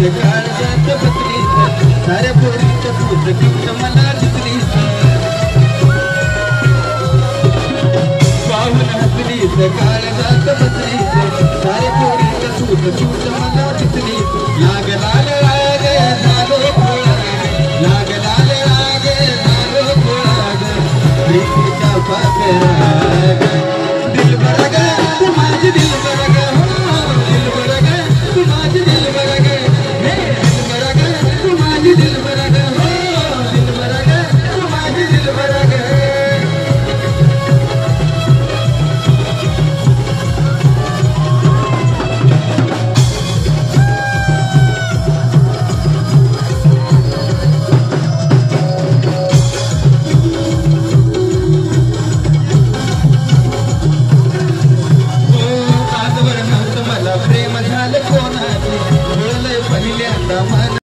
काळजात बसलीस साऱ्या पोरीत तूच गिफ्ट मला दिसलीस पाहून हसलीस काळजात बसलीस साऱ्या पोरीत तूच गिफ्ट मला दिसलीस लाग लाल लाग झालो खोळा लाग लाल लाग झालो खोळा प्रीतीच्या पाकराग दिलबरा ग तू माझी दिलबरा ग दिलबरा ग तू माझी दिलबरा ग दिलबरा ग तू माझी दिलबरा ग दिलबरा ग तू माझी दिलबरा ग प्रेम झालं कोणाचं पहिल्यांदा